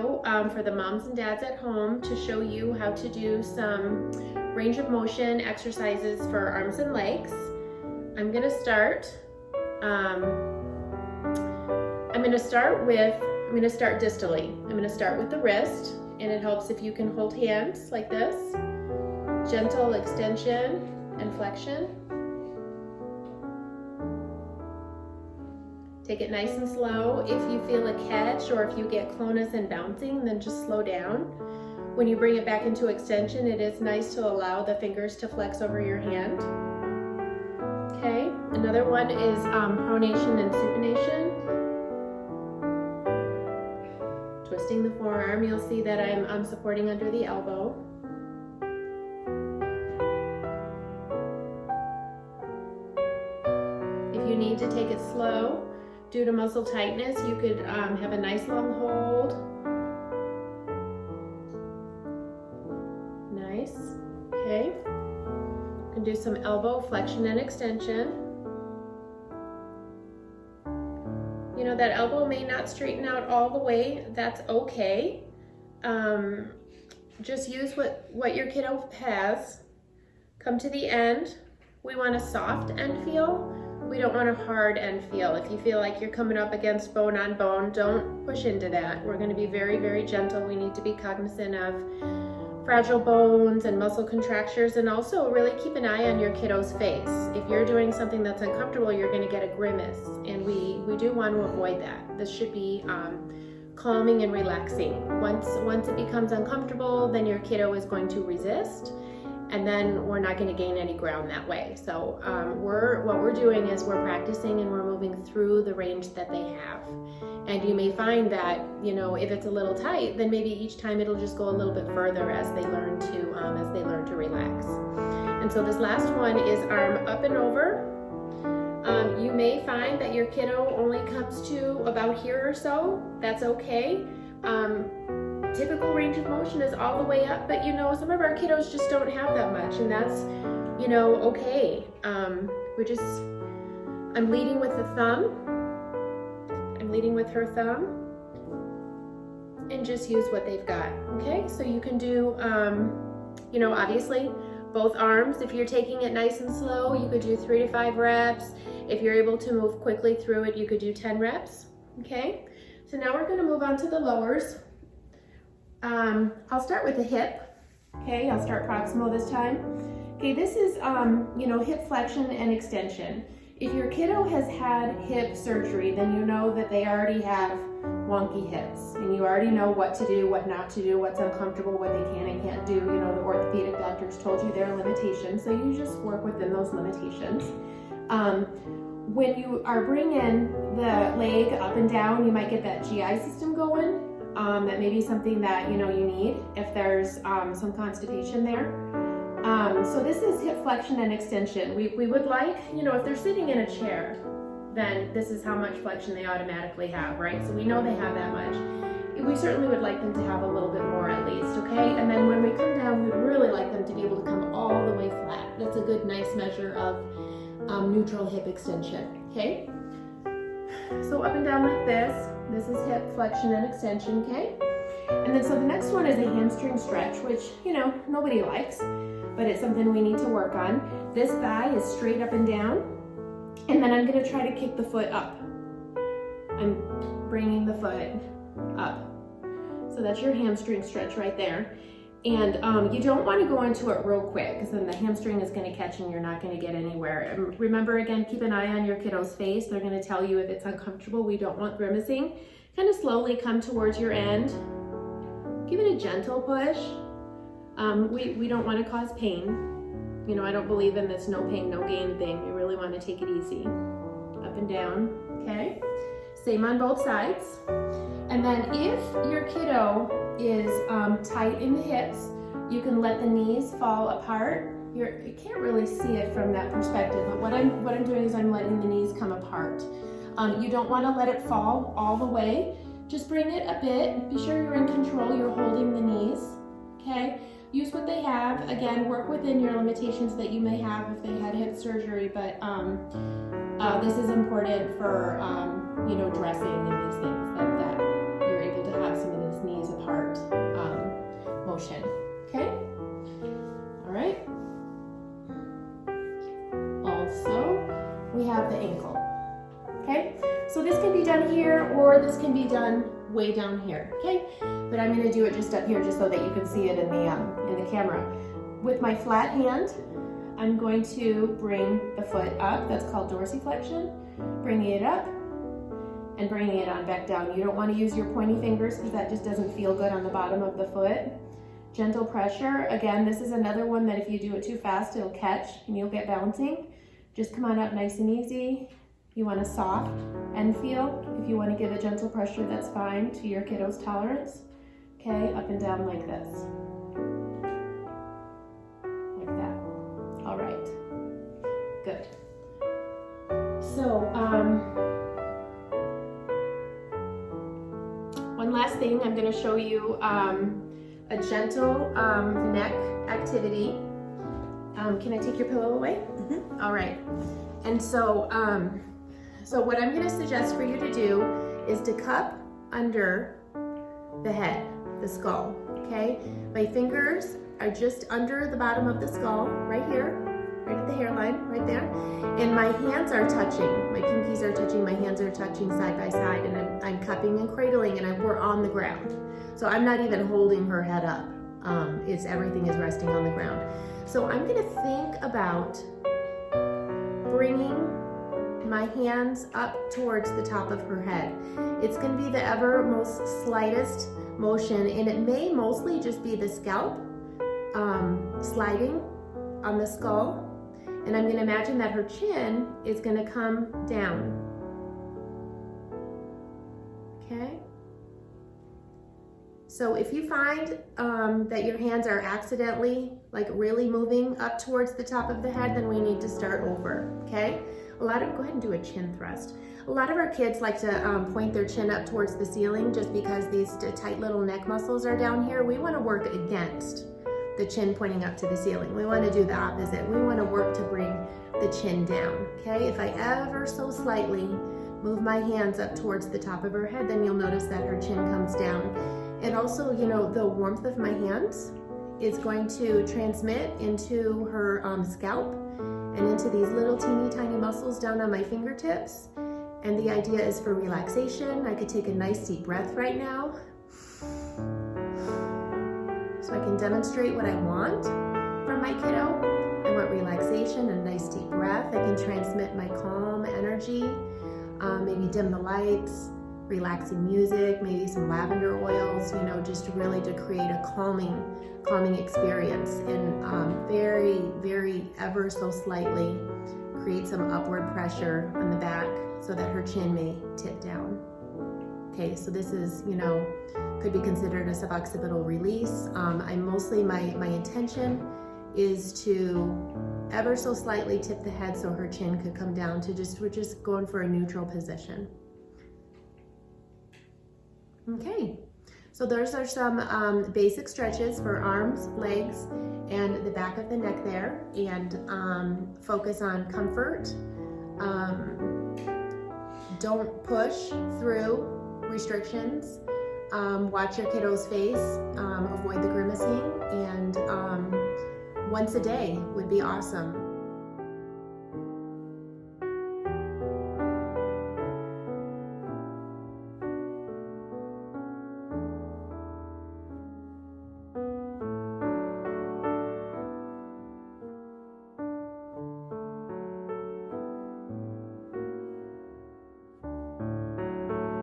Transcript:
video for the moms and dads at home to show you how to do some range of motion exercises for arms and legs. I'm gonna start distally. I'm gonna start with the wrist, and it helps if you can hold hands like this. Gentle extension and flexion. Take it nice and slow. If you feel a catch or if you get clonus and bouncing, then just slow down. When you bring it back into extension, it is nice to allow the fingers to flex over your hand. Okay, another one is pronation and supination. Twisting the forearm, you'll see that I'm supporting under the elbow. If you need to take it slow, due to muscle tightness, you could have a nice long hold. Nice, okay. You can do some elbow flexion and extension. You know, that elbow may not straighten out all the way, that's okay. Just use what your kiddo has. Come to the end. We want a soft end feel. We don't want a hard end feel. If you feel like you're coming up against bone on bone, don't push into that. We're gonna be very, very gentle. We need to be cognizant of fragile bones and muscle contractures, and also really keep an eye on your kiddo's face. If you're doing something that's uncomfortable, you're gonna get a grimace, and we do want to avoid that. This should be calming and relaxing. Once it becomes uncomfortable, then your kiddo is going to resist, and then we're not going to gain any ground that way. So what we're doing is we're practicing and we're moving through the range that they have. And you may find that, you know, if it's a little tight, then maybe each time it'll just go a little bit further as they learn to relax. And so this last one is arm up and over. You may find that your kiddo only comes to about here or so. That's okay. Typical range of motion is all the way up, but you know, some of our kiddos just don't have that much, and that's, you know, okay. I'm leading with the thumb. I'm leading with her thumb, and just use what they've got, okay? So you can do, you know, obviously, both arms. If you're taking it nice and slow, you could do 3 to 5 reps. If you're able to move quickly through it, you could do 10 reps, okay? So now we're gonna move on to the lowers. I'll start with the hip, okay? I'll start proximal this time. Okay, this is, you know, hip flexion and extension. If your kiddo has had hip surgery, then you know that they already have wonky hips, and you already know what to do, what not to do, what's uncomfortable, what they can and can't do. You know, the orthopedic doctors told you their limitations, so you just work within those limitations. When you are bringing the leg up and down, you might get that GI system going. That may be something that, you know, you need if there's some constipation there. So this is hip flexion and extension. We would like, you know, if they're sitting in a chair, then this is how much flexion they automatically have, right? So we know they have that much. We certainly would like them to have a little bit more at least, okay? And then when we come down, we'd really like them to be able to come all the way flat. That's a good, nice measure of neutral hip extension, okay? So up and down like this. This is hip flexion and extension, okay? And then so the next one is a hamstring stretch, which, you know, nobody likes, but it's something we need to work on. This thigh is straight up and down, and then I'm gonna try to kick the foot up. I'm bringing the foot up. So that's your hamstring stretch right there. And you don't want to go into it real quick, because then the hamstring is going to catch and you're not going to get anywhere. And remember, again, keep an eye on your kiddo's face. They're going to tell you if it's uncomfortable. We don't want grimacing. Kind of slowly come towards your end. Give it a gentle push. We don't want to cause pain. You know, I don't believe in this no pain, no gain thing. We really want to take it easy. Up and down, okay? Same on both sides. And then if your kiddo is tight in the hips, you can let the knees fall apart. You can't really see it from that perspective, but what I'm doing is I'm letting the knees come apart. You don't want to let it fall all the way. Just bring it a bit. Be sure you're in control. You're holding the knees, okay? Use what they have. Again, work within your limitations that you may have if they had hip surgery, but this is important for, you know, dressing and these things, that you're able to have some of these knees apart. here, or this can be done way down here, okay? But I'm gonna do it just up here just so that you can see it in the camera. With my flat hand, I'm going to bring the foot up. That's called dorsiflexion. Bringing it up and bringing it on back down. You don't want to use your pointy fingers because that just doesn't feel good on the bottom of the foot. Gentle pressure. Again, this is another one that if you do it too fast, it'll catch and you'll get bouncing. Just come on up nice and easy. You want a soft end feel. If you want to give a gentle pressure, that's fine to your kiddo's tolerance. Okay, up and down like this. Like that. All right. Good. So, one last thing, I'm going to show you a gentle neck activity. Can I take your pillow away? Mm-hmm. All right. And so, so what I'm going to suggest for you to do is to cup under the head, the skull, okay? My fingers are just under the bottom of the skull, right here, right at the hairline, right there. And my hands are touching, my pinkies are touching, my hands are touching side by side, and I'm cupping and cradling, and we're on the ground. So I'm not even holding her head up. Everything is resting on the ground. So I'm gonna think about bringing my hands up towards the top of her head. It's gonna be the ever most slightest motion, and it may mostly just be the scalp sliding on the skull. And I'm gonna imagine that her chin is gonna come down. Okay? So if you find that your hands are accidentally, like really moving up towards the top of the head, then we need to start over, okay? Go ahead and do a chin thrust. A lot of our kids like to point their chin up towards the ceiling just because these tight little neck muscles are down here. We wanna work against the chin pointing up to the ceiling. We wanna do the opposite. We wanna work to bring the chin down, okay? If I ever so slightly move my hands up towards the top of her head, then you'll notice that her chin comes down. And also, you know, the warmth of my hands is going to transmit into her scalp and into these little teeny tiny muscles down on my fingertips. And the idea is for relaxation. I could take a nice deep breath right now, so I can demonstrate what I want from my kiddo. I want relaxation, a nice deep breath. I can transmit my calm energy, maybe dim the lights, relaxing music, maybe some lavender oils, you know, just really to create a calming experience, and very, very ever so slightly create some upward pressure on the back so that her chin may tip down. Okay, so this is, you know, could be considered a suboccipital release. My intention is to ever so slightly tip the head so her chin could come down to we're just going for a neutral position. Okay, so those are some basic stretches for arms, legs, and the back of the neck there, and focus on comfort. Don't push through restrictions. Watch your kiddo's face, avoid the grimacing, and once a day would be awesome.